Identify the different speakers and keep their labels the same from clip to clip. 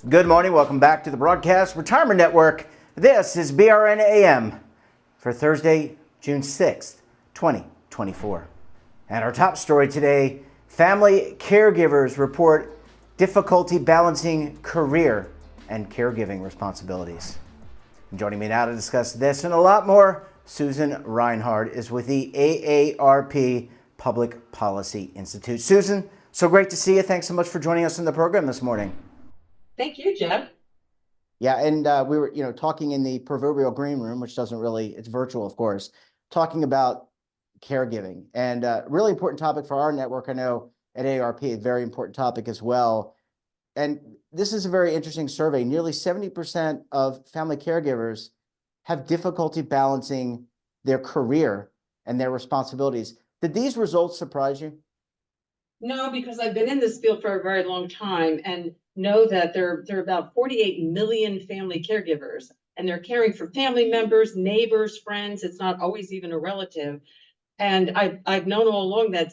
Speaker 1: Good morning. Welcome back to the Broadcast Retirement Network. This is BRN AM for Thursday, June 6th, 2024. And our top story today, family caregivers report difficulty balancing career and caregiving responsibilities. And joining me now to discuss this and a lot more, Susan Reinhard is with the AARP Public Policy Institute. Susan, so great to see you. Thanks so much for joining us in the program this morning.
Speaker 2: Thank you, Jeb.
Speaker 1: Yeah, and we were, talking in the proverbial green room, which doesn't really, it's virtual, of course, talking about caregiving, and really important topic for our network. I know at AARP, a very important topic as well. And this is a very interesting survey. Nearly 70% of family caregivers have difficulty balancing their career and their responsibilities. Did these results surprise you?
Speaker 2: No, because I've been in this field for a very long time and know that there are about 48 million family caregivers, and they're caring for family members, neighbors, friends. It's not always even a relative. And I've known all along that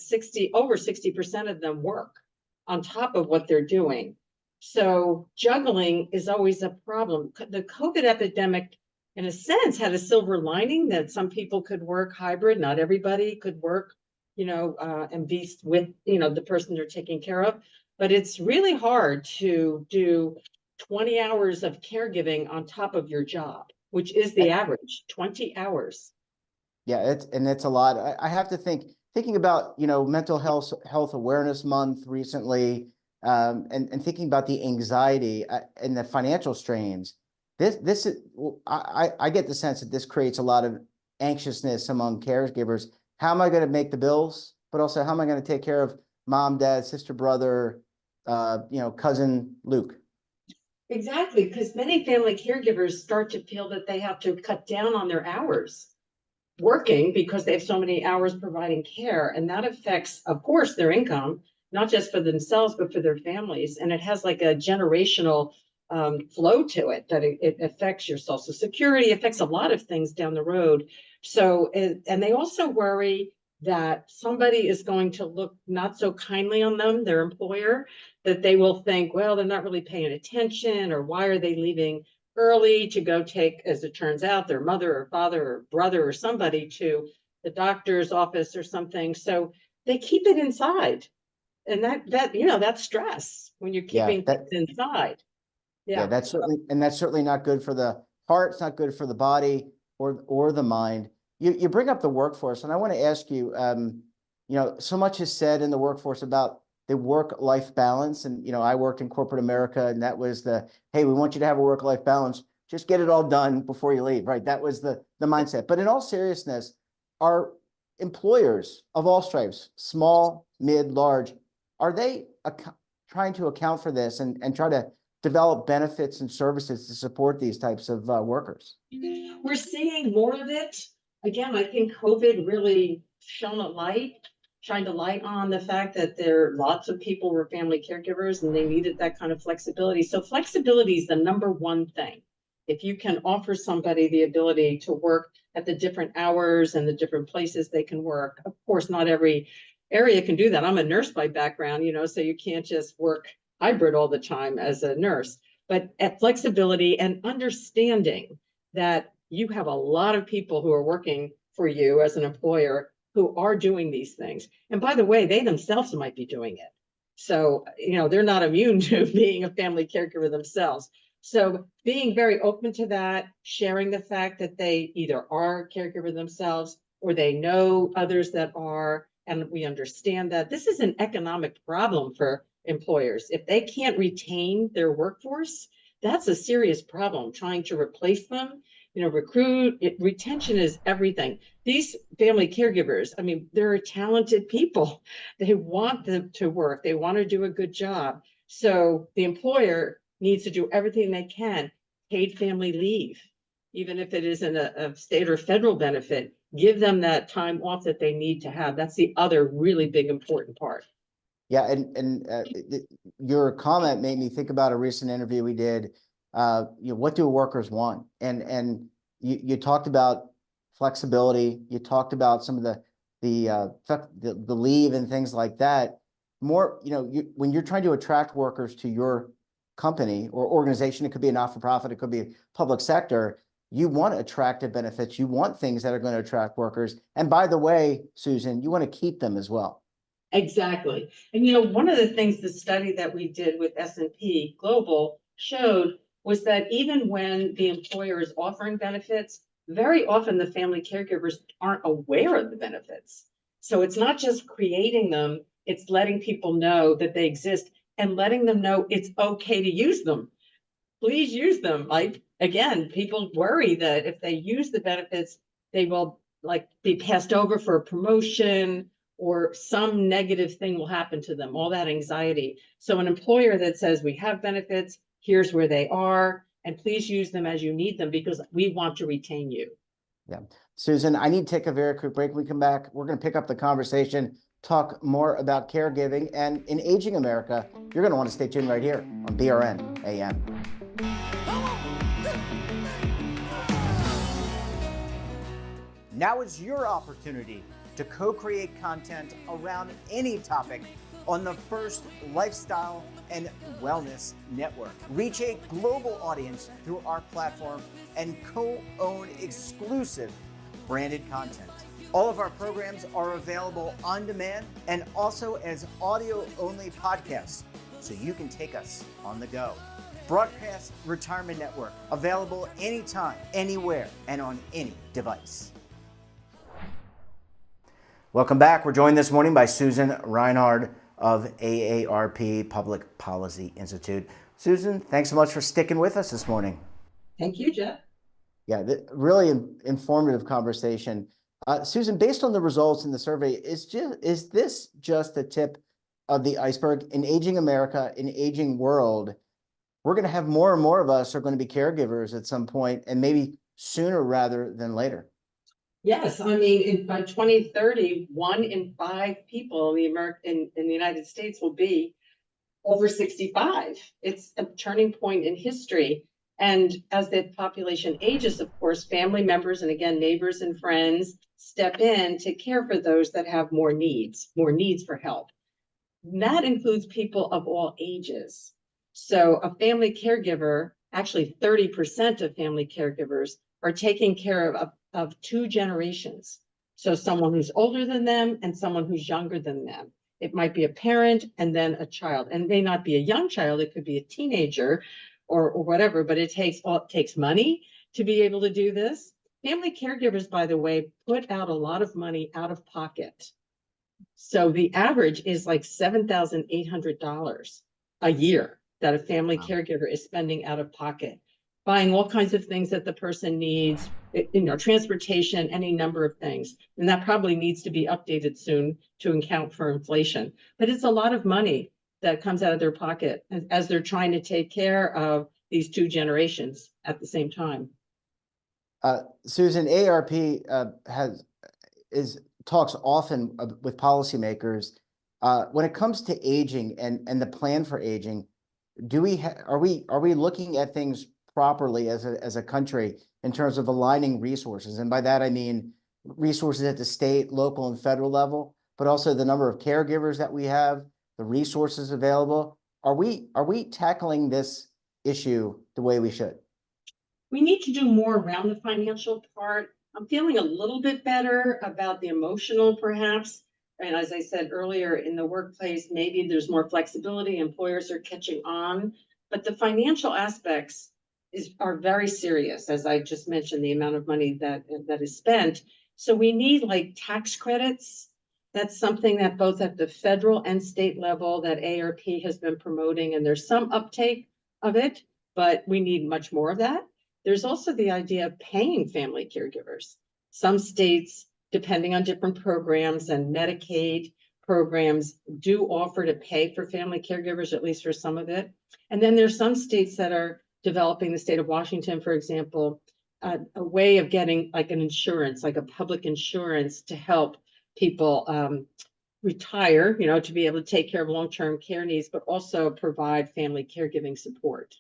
Speaker 2: over 60% of them work on top of what they're doing. So juggling is always a problem. The COVID epidemic, in a sense, had a silver lining that some people could work hybrid. Not everybody could work, and be with, the person they're taking care of. But it's really hard to do 20 hours of caregiving on top of your job, which is the average, 20 hours.
Speaker 1: Yeah, it's a lot. I have to thinking about, Mental Health Awareness Month recently, and thinking about the anxiety and the financial strains. This is, I get the sense that this creates a lot of anxiousness among caregivers. How am I going to make the bills? But also, how am I going to take care of mom, dad, sister, brother, cousin Luke?
Speaker 2: Exactly, because many family caregivers start to feel that they have to cut down on their hours working because they have so many hours providing care. And that affects, of course, their income, not just for themselves, but for their families. And it has like a generational flow to it, that it affects your social security, affects a lot of things down the road. So, and they also worry that somebody is going to look not so kindly on them, their employer, that they will think, well, they're not really paying attention, or why are they leaving early to go take, as it turns out, their mother or father or brother or somebody to the doctor's office or something. So they keep it inside. And that's stress when you're keeping things inside.
Speaker 1: Yeah, that's certainly not good for the heart. It's not good for the body or the mind. You bring up the workforce, and I want to ask you, so much is said in the workforce about the work-life balance. And, I worked in corporate America, and that was hey, we want you to have a work-life balance. Just get it all done before you leave, right? That was the mindset. But in all seriousness, our employers of all stripes, small, mid, large, are they trying to account for this and try to develop benefits and services to support these types of workers?
Speaker 2: We're seeing more of it. Again, I think COVID really shined a light on the fact that lots of people were family caregivers and they needed that kind of flexibility. So flexibility is the number one thing. If you can offer somebody the ability to work at the different hours and the different places they can work. Of course, not every area can do that. I'm a nurse by background, so you can't just work hybrid all the time as a nurse. But at flexibility and understanding that you have a lot of people who are working for you as an employer who are doing these things. And by the way, they themselves might be doing it. So, they're not immune to being a family caregiver themselves. So being very open to that, sharing the fact that they either are a caregiver themselves or they know others that are, and we understand that this is an economic problem for employers. If they can't retain their workforce, that's a serious problem, trying to replace them. Retention is everything. These family caregivers, they're talented people. They want them to work. They want to do a good job. So the employer needs to do everything they can. Paid family leave, even if it isn't a state or federal benefit, give them that time off that they need to have. That's the other really big important part.
Speaker 1: Yeah, and your comment made me think about a recent interview we did. What do workers want? And you talked about flexibility. You talked about some of the leave and things like that. More, when you're trying to attract workers to your company or organization, it could be a not-for-profit, it could be public sector, you want attractive benefits, you want things that are going to attract workers. And by the way, Susan, you want to keep them as well.
Speaker 2: Exactly. And one of the things the study that we did with S&P Global showed was that even when the employer is offering benefits, very often the family caregivers aren't aware of the benefits. So it's not just creating them, it's letting people know that they exist and letting them know it's okay to use them. Please use them. Like, again, people worry that if they use the benefits, they will be passed over for a promotion or some negative thing will happen to them, all that anxiety. So an employer that says we have benefits, here's where they are, and please use them as you need them because we want to retain you.
Speaker 1: Yeah. Susan, I need to take a very quick break. When we come back, we're going to pick up the conversation, talk more about caregiving and in aging America. You're going to want to stay tuned right here on BRN AM. Now is your opportunity to co-create content around any topic on the First Lifestyle and Wellness Network. Reach a global audience through our platform and co-own exclusive branded content. All of our programs are available on demand and also as audio-only podcasts, so you can take us on the go. Broadcast Retirement Network, available anytime, anywhere, and on any device. Welcome back. We're joined this morning by Susan Reinhard of AARP Public Policy Institute. Susan, thanks so much for sticking with us this morning.
Speaker 2: Thank you, Jeff.
Speaker 1: Yeah, really informative conversation. Susan, based on the results in the survey, is this just the tip of the iceberg? In aging America, in aging world, we're going to have more and more of us are going to be caregivers at some point, and maybe sooner rather than later.
Speaker 2: Yes, I mean, by 2030, 1 in 5 people in the United States will be over 65. It's a turning point in history. And as the population ages, of course, family members and again, neighbors and friends step in to care for those that have more needs for help. And that includes people of all ages. So a family caregiver, actually 30% of family caregivers are taking care of 2 generations. So someone who's older than them and someone who's younger than them. It might be a parent and then a child, and it may not be a young child. It could be a teenager or whatever, but it takes money to be able to do this. Family caregivers, by the way, put out a lot of money out of pocket. So the average is like $7,800 a year that a family caregiver is spending out of pocket, buying all kinds of things that the person needs, transportation, any number of things. And that probably needs to be updated soon to account for inflation. But it's a lot of money that comes out of their pocket as they're trying to take care of these 2 generations at the same time.
Speaker 1: Susan, AARP talks often with policymakers when it comes to aging and the plan for aging. Are we looking at things properly as a country in terms of aligning resources? And by that, I mean resources at the state, local, and federal level, but also the number of caregivers that we have, the resources available. Are we tackling this issue the way we should?
Speaker 2: We need to do more around the financial part. I'm feeling a little bit better about the emotional, perhaps. And as I said earlier, in the workplace, maybe there's more flexibility. Employers are catching on, but the financial aspects are very serious. As I just mentioned, the amount of money that is spent. So we need tax credits. That's something that both at the federal and state level that AARP has been promoting, and there's some uptake of it, but we need much more of that. There's also the idea of paying family caregivers. Some states, depending on different programs and Medicaid programs, do offer to pay for family caregivers, at least for some of it. And then there's some states that are developing, the state of Washington, for example, a way of getting an insurance, like a public insurance to help people retire, to be able to take care of long-term care needs, but also provide family caregiving support.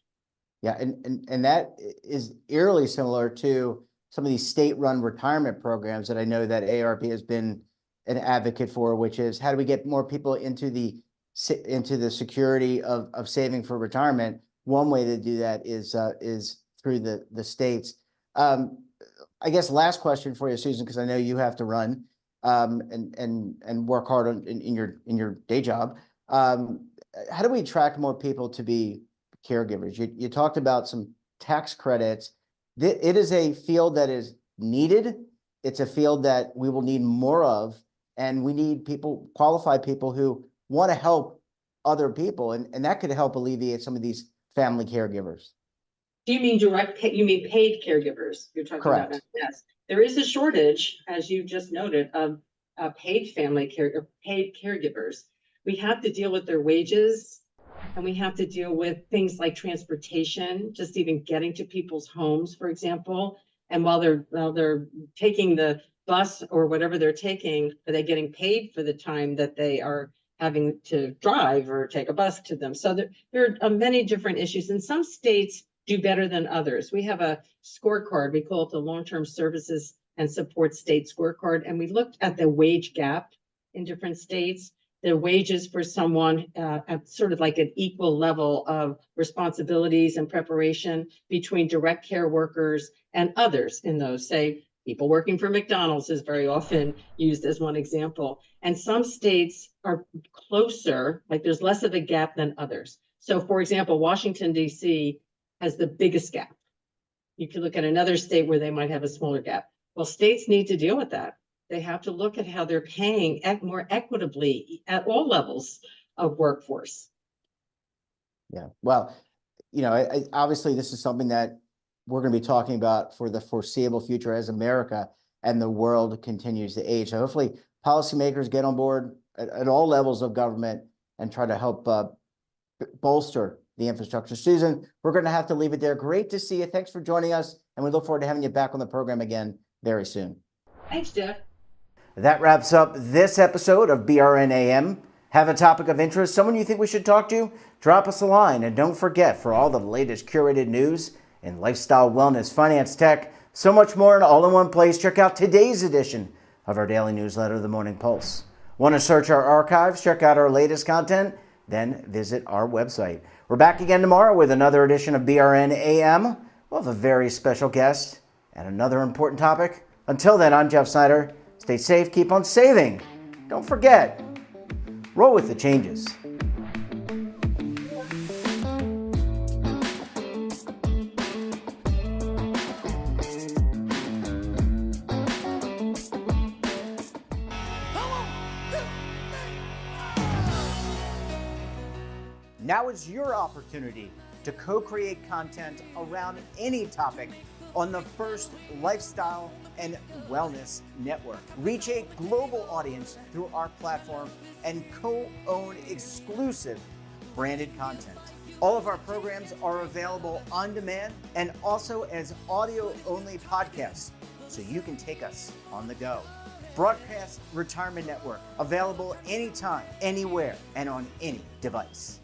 Speaker 1: Yeah, and that is eerily similar to some of these state-run retirement programs that I know that AARP has been an advocate for, which is how do we get more people into the security of saving for retirement one way to do that is through the states. I guess last question for you, Susan, because I know you have to run and work hard in your day job. How do we attract more people to be caregivers? You talked about some tax credits. It is a field that is needed. It's a field that we will need more of, and we need people, qualified people who want to help other people, and that could help alleviate some of these family caregivers.
Speaker 2: Do you mean you mean paid caregivers? You're talking
Speaker 1: Correct.
Speaker 2: about? Yes. There is a shortage, as you just noted, of paid caregivers. We have to deal with their wages, and we have to deal with things like transportation, just even getting to people's homes, for example. And while they're taking the bus or whatever they're taking, are they getting paid for the time that they are having to drive or take a bus to them? So there are many different issues. In some states do better than others. We have a scorecard. We call it the Long-Term Services and Support State Scorecard. And we looked at the wage gap in different states. The wages for someone at sort of like an equal level of responsibilities and preparation between direct care workers and others in those, say, people working for McDonald's is very often used as one example. And some states are closer, like there's less of a gap than others. So for example, Washington, D.C. has the biggest gap. You can look at another state where they might have a smaller gap. Well, states need to deal with that. They have to look at how they're paying more equitably at all levels of workforce.
Speaker 1: Yeah, well, obviously this is something that we're going to be talking about for the foreseeable future as America and the world continues to age. So hopefully policymakers get on board at all levels of government and try to help bolster the infrastructure. Susan, we're going to have to leave it there. Great to see you. Thanks for joining us, and we look forward to having you back on the program again very soon.
Speaker 2: Thanks, Jeff.
Speaker 1: That wraps up this episode of BRN AM. Have a topic of interest, someone you think we should talk to? Drop us a line, and don't forget, for all the latest curated news in lifestyle, wellness, finance, tech, so much more, and all in one place, check out today's edition of our daily newsletter, The Morning Pulse. Want to search our archives, check out our latest content? Then visit our website. We're back again tomorrow with another edition of BRN AM. We'll have a very special guest and another important topic. Until then, I'm Jeff Snyder. Stay safe, keep on saving. Don't forget, roll with the changes. Now is your opportunity to co-create content around any topic on the first lifestyle and wellness network. Reach a global audience through our platform and co-own exclusive branded content. All of our programs are available on demand and also as audio-only podcasts, so you can take us on the go. Broadcast Retirement Network, available anytime, anywhere, and on any device.